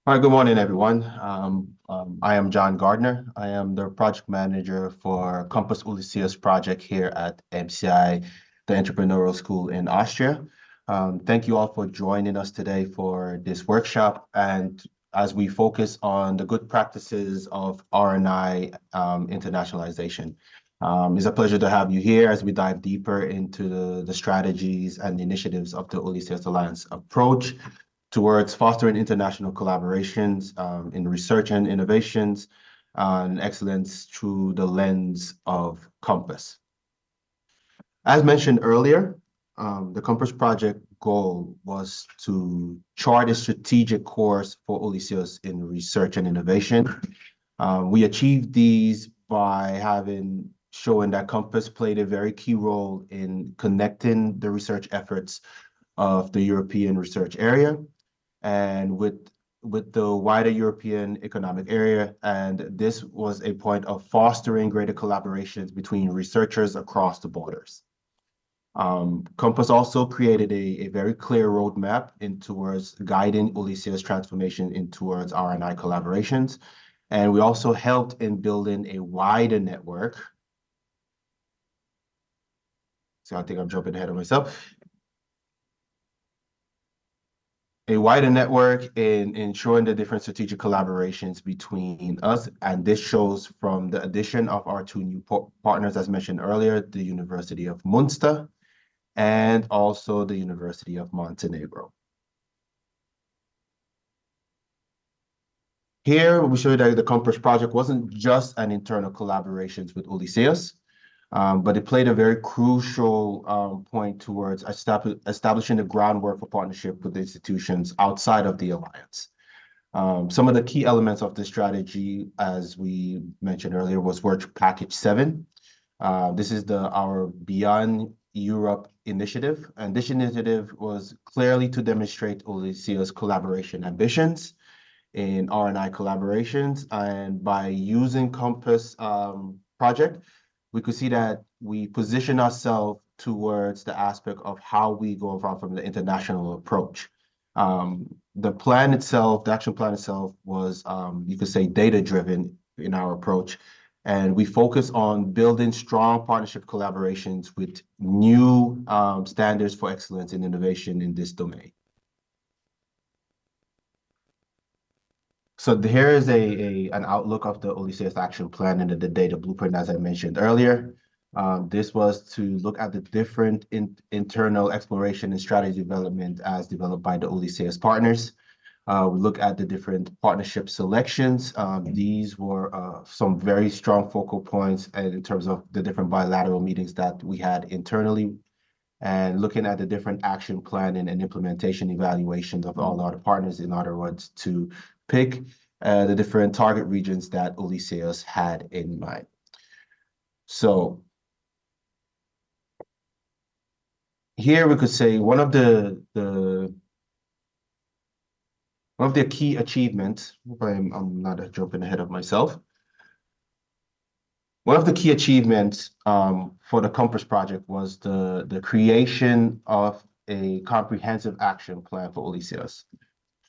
All right, good morning, everyone. I am John Gardiner. I am the project manager for Compass Ulysses project here at MCI, the Entrepreneurial School in Austria. Thank you all for joining us today for this workshop. And as we focus on the good practices of R&I internationalization. It's a pleasure to have you here as we dive deeper into the strategies and the initiatives of the Ulysses Alliance approach towards fostering international collaborations in research and innovations and excellence through the lens of Compass. As mentioned earlier, the Compass Project goal was to chart a strategic course for Ulysses in research and innovation. We achieved these by showing that Compass played a very key role in connecting the research efforts of the European research area and with the wider European economic area. And this was a point of fostering greater collaborations between researchers across the borders. Compass also created a very clear roadmap towards guiding Ulysses transformation towards R&I collaborations. And we also helped in building a wider network. So I think I'm jumping ahead of myself. A wider network in ensuring the different strategic collaborations between us. And this shows from the addition of our two new partners, as mentioned earlier, the University of Munster and also the University of Montenegro. Here, we show you that the Compass project wasn't just an internal collaborations with Ulysses, but it played a very crucial point towards establishing the groundwork for partnership with institutions outside of the alliance. Some of the key elements of this strategy, as we mentioned earlier, was Work Package 7. This is our Beyond Europe initiative, and this initiative was clearly to demonstrate Ulysses' collaboration ambitions in R&I collaborations, and by using Compass project, we could see that we position ourselves towards the aspect of how we go from the international approach. The plan itself, the action plan itself was, you could say, data-driven in our approach. And we focus on building strong partnership collaborations with new standards for excellence and innovation in this domain. So here is an outlook of the Ulysses action plan and the data blueprint, as I mentioned earlier. This was to look at the different internal exploration and strategy development as developed by the Ulysses partners. We look at the different partnership selections. These were some very strong focal points in terms of the different bilateral meetings that we had internally, and looking at the different action planning and implementation evaluations of all our partners, in other words, to pick the different target regions that Ulysses had in mind. So here we could say one of the key achievements, I'm not jumping ahead of myself. One of the key achievements for the Compass project was the creation of a comprehensive action plan for Ulysses.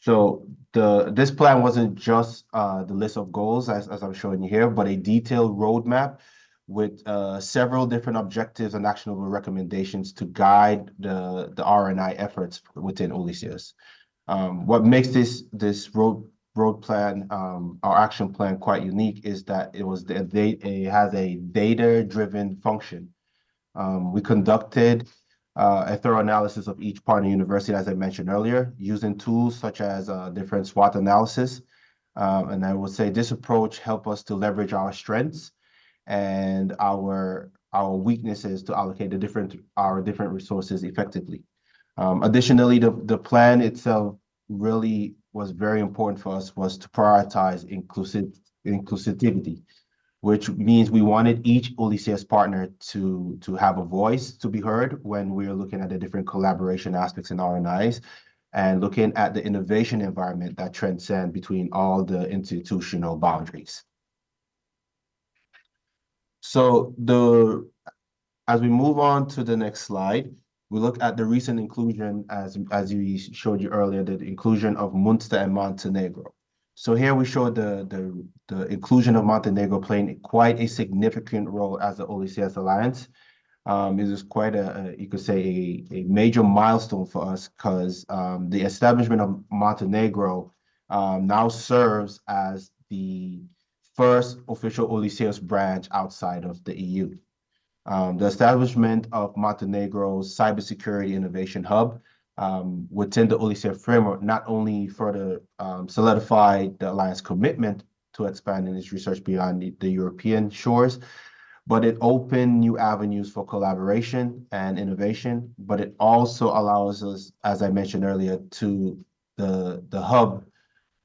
So this plan wasn't just the list of goals, as I'm showing you here, but a detailed roadmap with several different objectives and actionable recommendations to guide the R&I efforts within Ulysses. What makes this road plan, our action plan, quite unique is that it has a data-driven function. We conducted a thorough analysis of each partner university, as I mentioned earlier, using tools such as different SWOT analysis. And I would say this approach helped us to leverage our strengths and our weaknesses to allocate our different resources effectively. Additionally, the plan itself really was very important for us, was to prioritize inclusivity, which means we wanted each Ulysses partner to have a voice to be heard when we are looking at the different collaboration aspects in R&Is and looking at the innovation environment that transcend between all the institutional boundaries. So as we move on to the next slide, we look at the recent inclusion, as we showed you earlier, the inclusion of Munster and Montenegro. So here we show the inclusion of Montenegro playing quite a significant role as the OECS alliance. It is quite you could say a major milestone for us because the establishment of Montenegro now serves as the first official OECS branch outside of the EU. The establishment of Montenegro's cybersecurity innovation hub within the OECF framework not only further solidified the alliance commitment to expanding its research beyond the European shores, but it opened new avenues for collaboration and innovation. But it also allows us, as I mentioned earlier, to the hub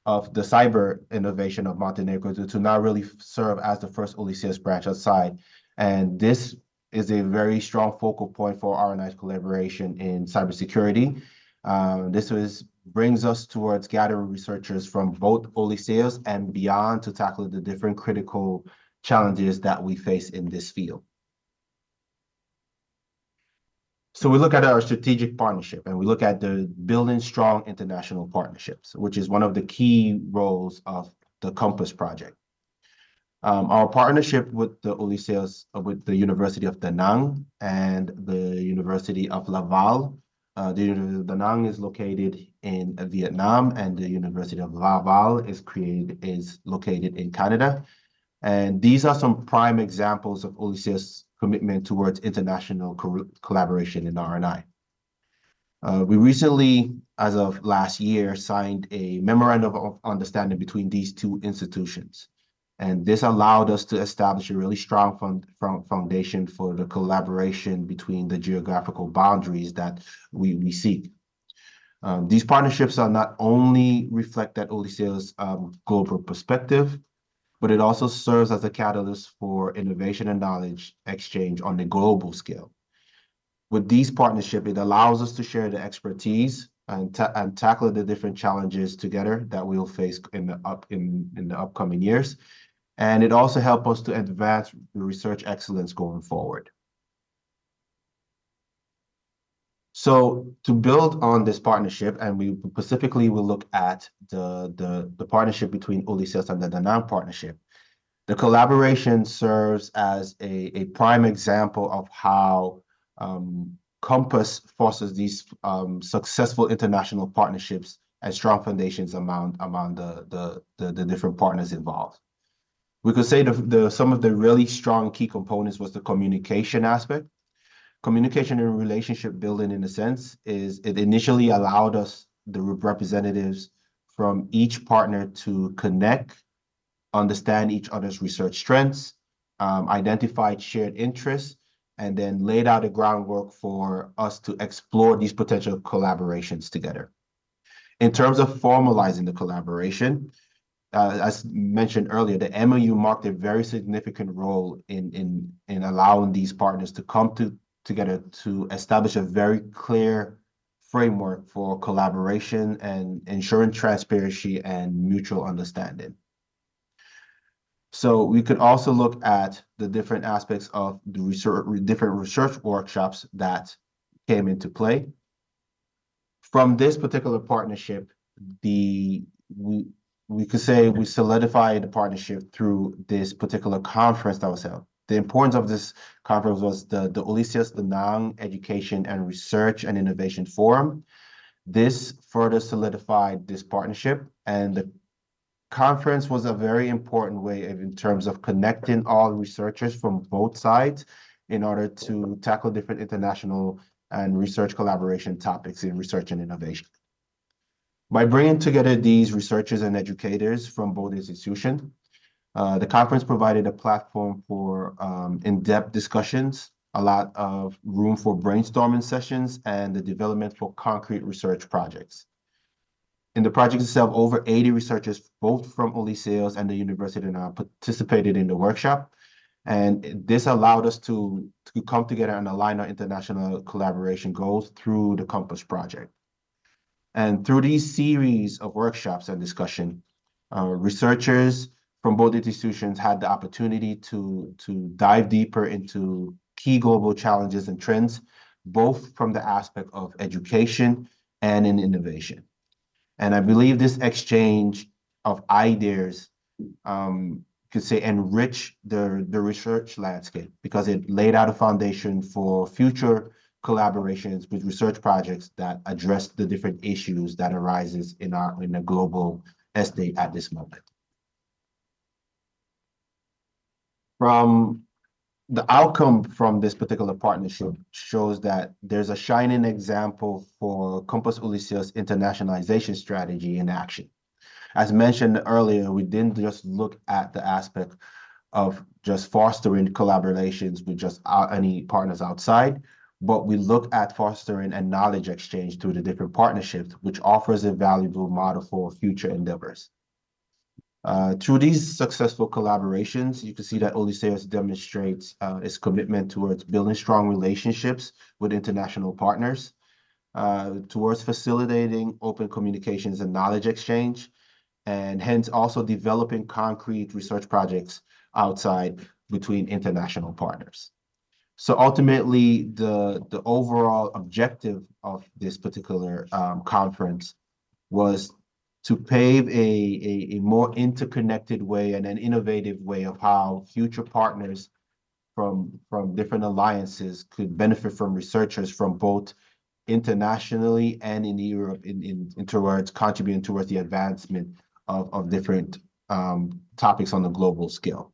of the cyber innovation of Montenegro to now really serve as the first OECS branch outside. And this is a very strong focal point for R&I's collaboration in cybersecurity. Brings us towards gathering researchers from both OECS and beyond to tackle the different critical challenges that we face in this field. So we look at our strategic partnership and we look at the building strong international partnerships, which is one of the key roles of the Compass project. Our partnership with the OECS, with the University of Da Nang and the University of Laval. The University of Da Nang is located in Vietnam and the University of Laval is located in Canada. And these are some prime examples of OECS commitment towards international collaboration in R&I. We recently, as of last year, signed a memorandum of understanding between these two institutions. And this allowed us to establish a really strong foundation for the collaboration between the geographical boundaries that we seek. These partnerships are not only reflect that OECS global perspective, but it also serves as a catalyst for innovation and knowledge exchange on the global scale. With these partnerships, it allows us to share the expertise and tackle the different challenges together that we'll face in the upcoming years. And it also helps us to advance research excellence going forward. So to build on this partnership, and we specifically will look at the partnership between OECS and the Da Nang partnership. The collaboration serves as a prime example of how Compass fosters these successful international partnerships and strong foundations among the different partners involved. We could say some of the really strong key components was the communication aspect. Communication and relationship building, in a sense, is it initially allowed us, the representatives from each partner, to connect, understand each other's research strengths, identify shared interests, and then laid out a groundwork for us to explore these potential collaborations together. In terms of formalizing the collaboration, as mentioned earlier, the MOU marked a very significant role in allowing these partners to come together to establish a very clear framework for collaboration and ensuring transparency and mutual understanding. So we could also look at the different aspects of the different research workshops that came into play. From this particular partnership, we could say we solidified the partnership through this particular conference that was held. The importance of this conference was the OECS Da Nang Education and Research and Innovation Forum. This further solidified this partnership, and the conference was a very important way in terms of connecting all researchers from both sides in order to tackle different international and research collaboration topics in research and innovation. By bringing together these researchers and educators from both institutions, the conference provided a platform for in-depth discussions, a lot of room for brainstorming sessions, and the development for concrete research projects. In the project itself, over 80 researchers, both from OECS and the university, participated in the workshop. And this allowed us to come together and align our international collaboration goals through the Compass project. And through these series of workshops and discussion, researchers from both institutions had the opportunity to dive deeper into key global challenges and trends, both from the aspect of education and in innovation. And I believe this exchange of ideas, could say enrich the research landscape because it laid out a foundation for future collaborations with research projects that address the different issues that arises in a global estate at this moment. From the outcome from this particular partnership shows that there's a shining example for Compass Ulysses internationalization strategy in action. As mentioned earlier, we didn't just look at the aspect of just fostering collaborations with just any partners outside, but we look at fostering a knowledge exchange through the different partnerships, which offers a valuable model for future endeavors. Through these successful collaborations, you can see that Odysseus demonstrates its commitment towards building strong relationships with international partners, towards facilitating open communications and knowledge exchange, and hence also developing concrete research projects outside between international partners. So ultimately, the overall objective of this particular conference was to pave a more interconnected way and an innovative way of how future partners from different alliances could benefit from researchers from both internationally and in Europe in towards contributing towards the advancement of different topics on the global scale.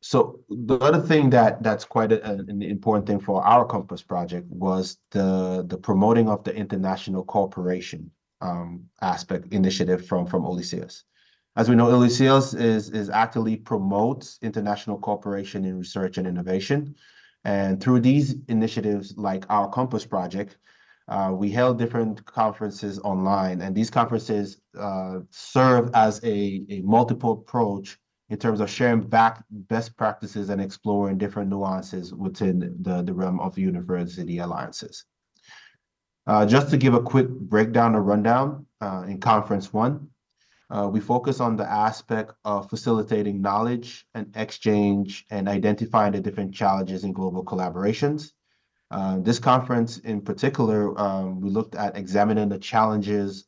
So the other thing that's quite an important thing for our Compass project was the promoting of the international cooperation aspect initiative from Odysseus. As we know, Odysseus is actively promotes international cooperation in research and innovation. And through these initiatives like our Compass project, we held different conferences online, and these conferences serve as a multiple approach in terms of sharing back best practices and exploring different nuances within the realm of university alliances. Just to give a quick breakdown or rundown, in Conference 1, we focus on the aspect of facilitating knowledge and exchange and identifying the different challenges in global collaborations. This conference in particular, we looked at examining the challenges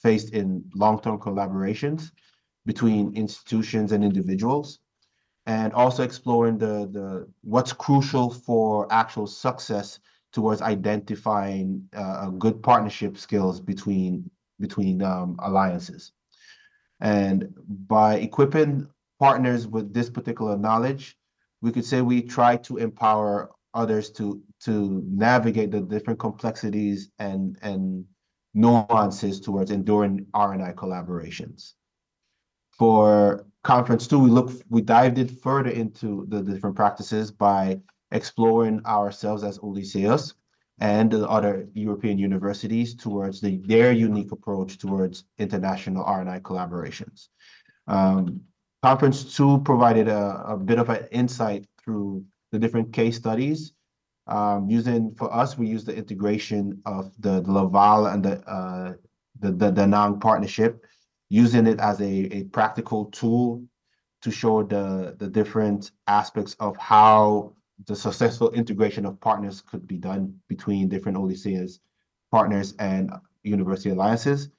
faced in long-term collaborations between institutions and individuals, and also exploring the what's crucial for actual success towards identifying good partnership skills between alliances. And by equipping partners with this particular knowledge, we could say we try to empower others to navigate the different complexities and nuances towards enduring R&I collaborations. For Conference 2, we dived in further into the different practices by exploring ourselves as Odysseus and the other European universities towards their unique approach towards international R&I collaborations. Conference 2 provided a bit of an insight through the different case studies. For us, we use the integration of the Laval and the Danang partnership, using it as a practical tool to show the different aspects of how the successful integration of partners could be done between different Odysseus partners and university alliances.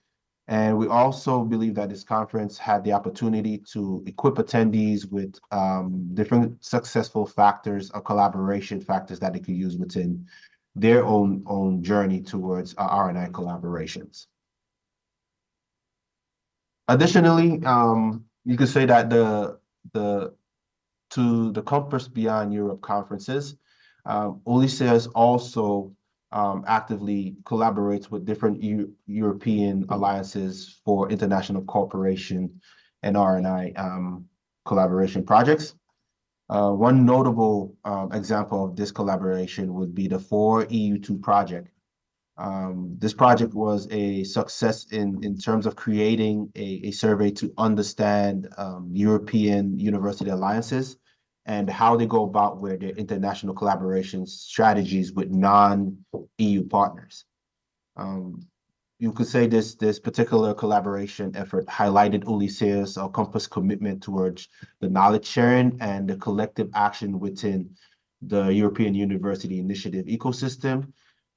And we also believe that this conference had the opportunity to equip attendees with different successful factors or collaboration factors that they could use within their own journey towards R&I collaborations. Additionally, you could say that the Compass Beyond Europe conferences, Odysseus also actively collaborates with different European alliances for international cooperation and R&I collaboration projects. One notable example of this collaboration would be the 4EU2 project. This project was a success in terms of creating a survey to understand European university alliances and how they go about with their international collaboration strategies with non-EU partners. You could say this particular collaboration effort highlighted Odysseus or Compass commitment towards the knowledge sharing and the collective action within the European University Initiative ecosystem,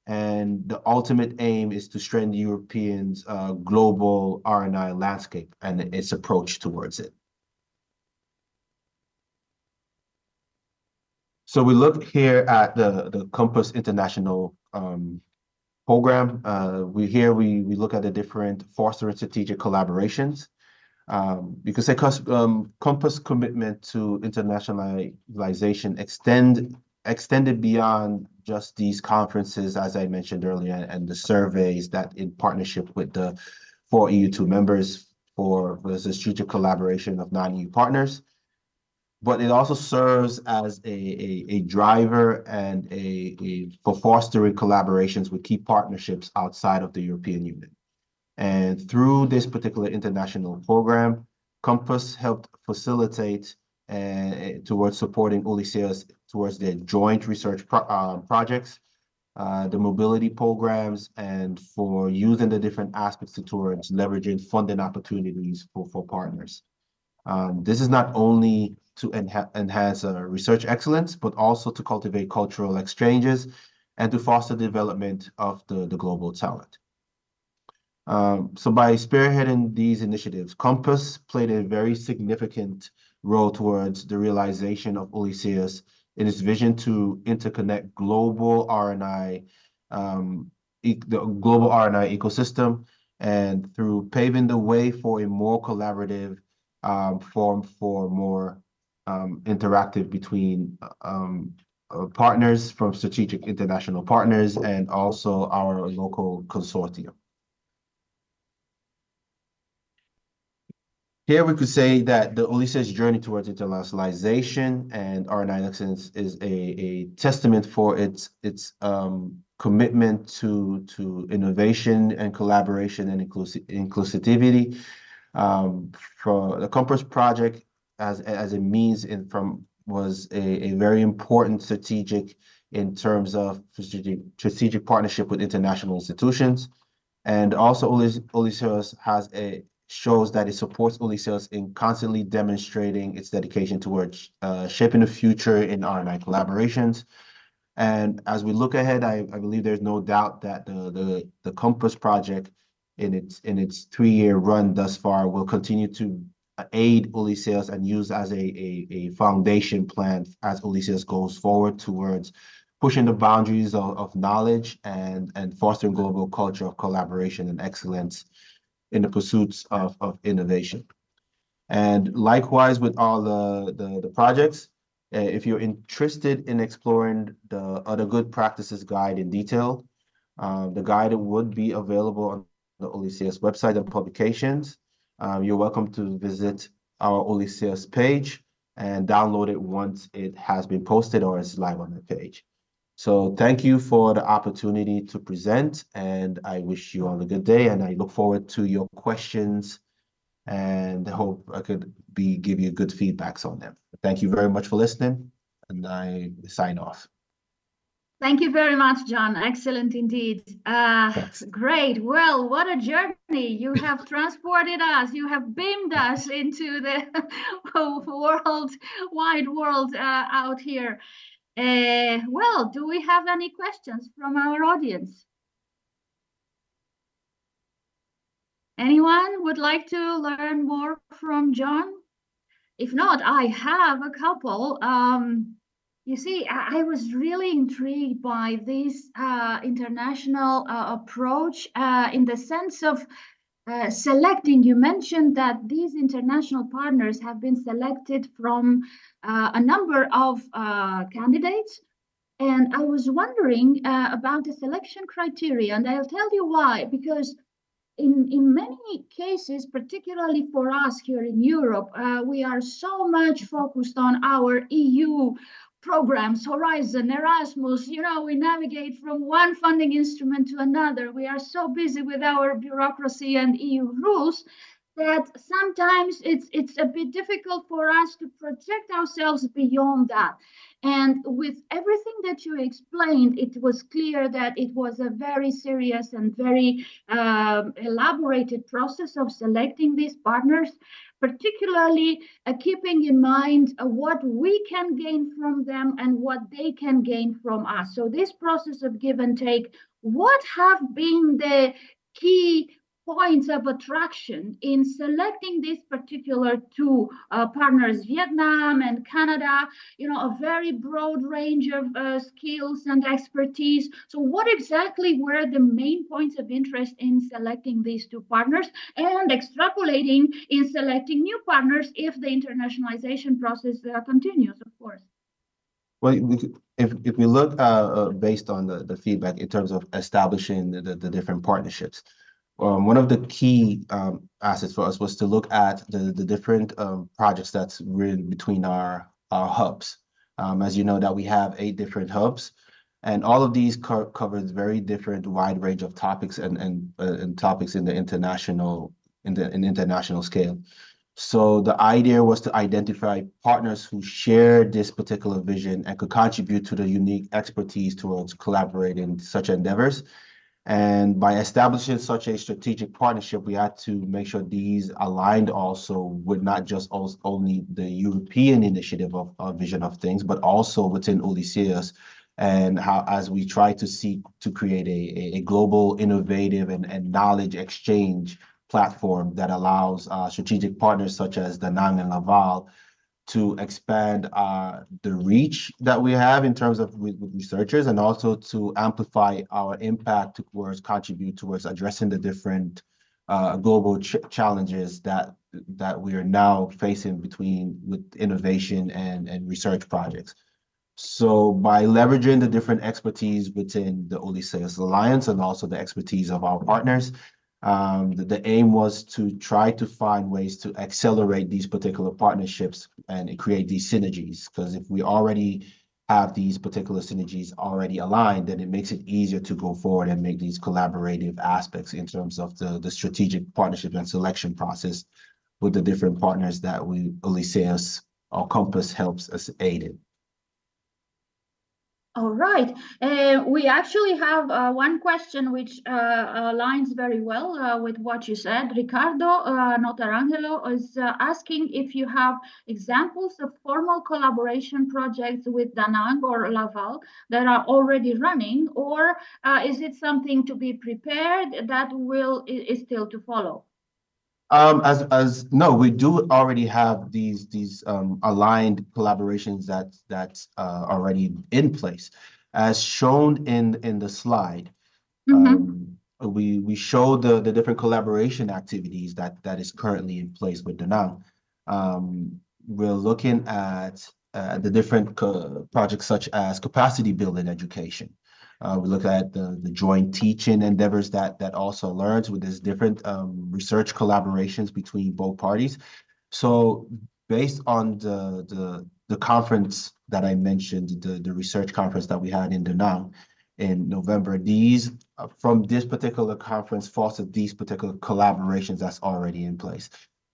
And the ultimate aim is to strengthen Europeans' global R&I landscape and its approach towards it. So we look here at the Compass International program. We look at the different fostering strategic collaborations. Because Compass commitment to internationalization extended beyond just these conferences, as I mentioned earlier, and the surveys that in partnership with the 4 EU2 members for the strategic collaboration of non-EU partners. But it also serves as a driver and for fostering collaborations with key partnerships outside of the European Union. And through this particular international program, Compass helped facilitate towards supporting Odysseus towards their joint research projects, the mobility programs, and for using the different aspects towards leveraging funding opportunities for partners. This is not only to enhance research excellence, but also to cultivate cultural exchanges and to foster development of the global talent. So by spearheading these initiatives, Compass played a very significant role towards the realization of Odysseus in its vision to interconnect global R&I, the global R&I ecosystem, and through paving the way for a more collaborative form for more interactive between partners from strategic international partners and also our local consortium. Here we could say that the Odysseus journey towards internationalization and R&I excellence is a testament for its commitment to innovation and collaboration and inclusivity. For the Compass project as a means was a very important strategic in terms of strategic partnership with international institutions. And also Odysseus shows that it supports Odysseus in constantly demonstrating its dedication towards shaping the future in R&I collaborations. And as we look ahead, I believe there's no doubt that the Compass project in its 3-year run thus far will continue to aid Odysseus and use as a foundation plan as Odysseus goes forward towards pushing the boundaries of knowledge and fostering global culture of collaboration and excellence in the pursuits of innovation. And likewise with all the projects, if you're interested in exploring the other good practices guide in detail, the guide would be available on the Odysseus website and publications. You're welcome to visit our Odysseus page and download it once it has been posted or is live on the page. So thank you for the opportunity to present, and I wish you all a good day, and I look forward to your questions and hope I could give you good feedbacks on them. Thank you very much for listening, and I sign off. Thank you very much, John. Excellent indeed. Great. Well, what a journey. You have transported us. You have beamed us into the wide world out here. Well, do we have any questions from our audience? Anyone would like to learn more from John? If not, I have a couple. You see, I was really intrigued by this international approach in the sense of selecting. You mentioned that these international partners have been selected from a number of candidates. And I was wondering about the selection criteria, and I'll tell you why, because in many cases, particularly for us here in Europe, we are so much focused on our EU programs, Horizon, Erasmus. You know, we navigate from one funding instrument to another. We are so busy with our bureaucracy and EU rules that sometimes it's a bit difficult for us to project ourselves beyond that. And with everything that you explained, it was clear that it was a very serious and very elaborated process of selecting these partners, particularly keeping in mind what we can gain from them and what they can gain from us. So this process of give and take what have been the key points of attraction in selecting these particular two partners, Vietnam and Canada, a very broad range of skills and expertise. So what exactly were the main points of interest in selecting these two partners and extrapolating in selecting new partners if the internationalization process continues, of course? Well, if we look based on the feedback in terms of establishing the different partnerships, one of the key assets for us was to look at the different projects that's really between our hubs. As you know, that we have 8 different hubs, and all of these covers very different wide range of topics and topics in the international scale. So the idea was to identify partners who share this particular vision and could contribute to the unique expertise towards collaborating such endeavors. And by establishing such a strategic partnership, we had to make sure these aligned also with not just only the European initiative of vision of things, but also within Odysseus, and how as we try to seek to create a global, innovative, and knowledge exchange platform that allows strategic partners such as Da Nang and Laval to expand the reach that we have in terms of with researchers, and also to amplify our impact towards contribute towards addressing the different global challenges that we are now facing with innovation and research projects. So by leveraging the different expertise within the Odysseus Alliance and also the expertise of our partners, the aim was to try to find ways to accelerate these particular partnerships and create these synergies. Because if we already have these particular synergies already aligned, then it makes it easier to go forward and make these collaborative aspects in terms of the strategic partnership and selection process with the different partners that Odysseus or Compass helps us aid in. All right. We actually have one question which aligns very well with what you said. Ricardo Notarangelo is asking if you have examples of formal collaboration projects with Da Nang or Laval that are already running, or is it something to be prepared that is still to follow? No, we do already have these aligned collaborations that's already in place. As shown in the slide, we show the different collaboration activities that is currently in place with Danang. We're looking at the different projects such as capacity building education. We look at the joint teaching endeavors that also learns with these different research collaborations between both parties. So based on the conference that I mentioned, the research conference that we had in Da Nang in November, these from this particular conference fostered these particular collaborations that's already in place.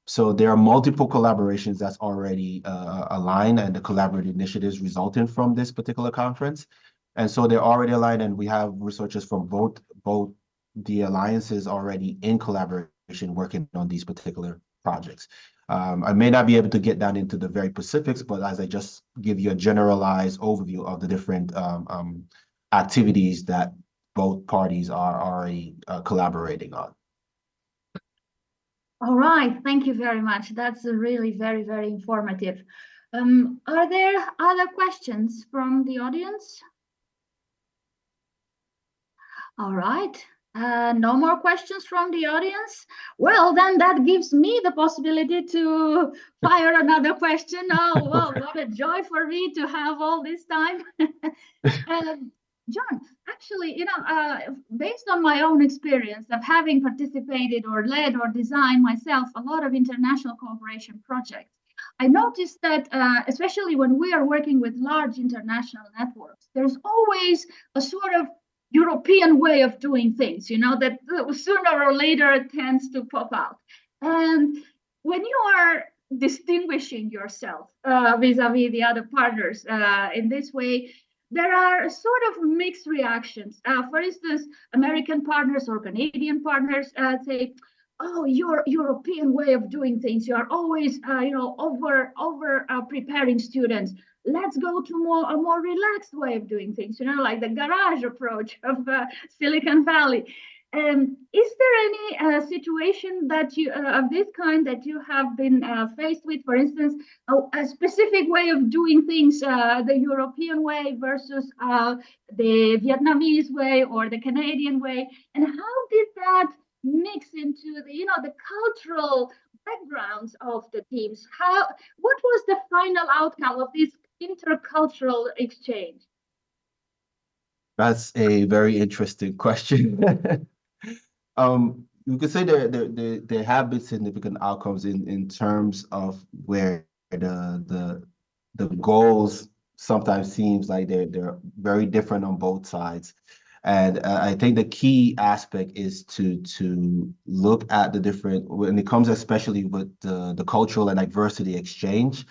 So there are multiple collaborations that's already aligned, and the collaborative initiatives resulting from this particular conference. And so they're already aligned, and we have researchers from both the alliances already in collaboration working on these particular projects. I may not be able to get down into the very specifics, but as I just give you a generalized overview of the different activities that both parties are already collaborating on. All right, thank you very much. That's really very, very informative. Are there other questions from the audience? All right. No more questions from the audience? Well, then that gives me the possibility to fire another question. Oh, well, what a joy for me to have all this time. John, actually, based on my own experience of having participated or led or designed myself a lot of international cooperation projects, I noticed that, especially when we are working with large international networks, there's always a sort of European way of doing things, that sooner or later tends to pop out. And when you are distinguishing yourself vis-a-vis the other partners in this way, there are sort of mixed reactions. For instance, American partners or Canadian partners say, oh, your European way of doing things. You are always, over preparing students. Let's go to a more relaxed way of doing things. Like the garage approach of Silicon Valley. Is there any situation that you of this kind that you have been faced with? For instance, a specific way of doing things, the European way versus the Vietnamese way or the Canadian way, and how did that mix into the cultural backgrounds of the teams? What was the final outcome of this intercultural exchange? That's a very interesting question. You could say there have been significant outcomes in terms of where the goals sometimes seems like they're very different on both sides. And I think the key aspect is to look at the different when it comes especially with the cultural and diversity exchange.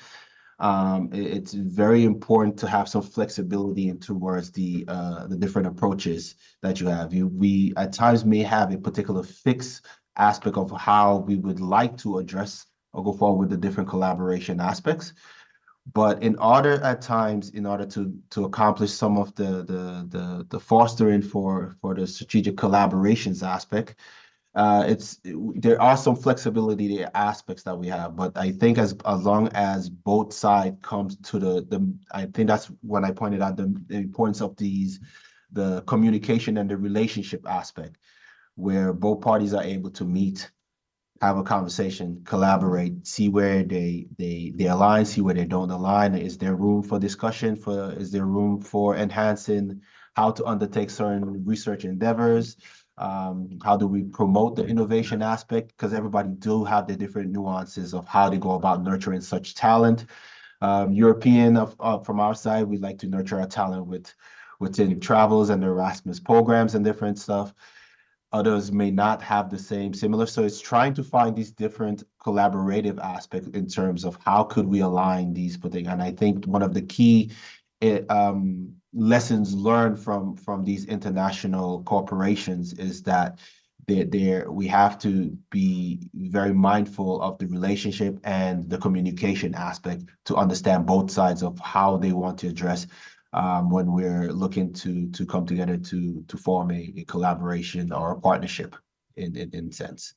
It's very important to have some flexibility in towards the different approaches that you have. We at times may have a particular fixed aspect of how we would like to address or go forward with the different collaboration aspects. But in order to accomplish some of the fostering for the strategic collaborations aspect, there are some flexibility aspects that we have, but I think as long as both side comes to the I think that's when I pointed out the importance of the communication and the relationship aspect, where both parties are able to meet, have a conversation, collaborate, see where they align, see where they don't align. Is there room for discussion? Is there room for enhancing how to undertake certain research endeavors? How do we promote the innovation aspect? Because everybody do have the different nuances of how they go about nurturing such talent. From our side, we like to nurture our talent within travels and Erasmus programs and different stuff. Others may not have the same similar. So it's trying to find these different collaborative aspects in terms of how could we align these things. And I think one of the key lessons learned from these international corporations is that we have to be very mindful of the relationship and the communication aspect to understand both sides of how they want to address when we're looking to come together to form a collaboration or a partnership in sense.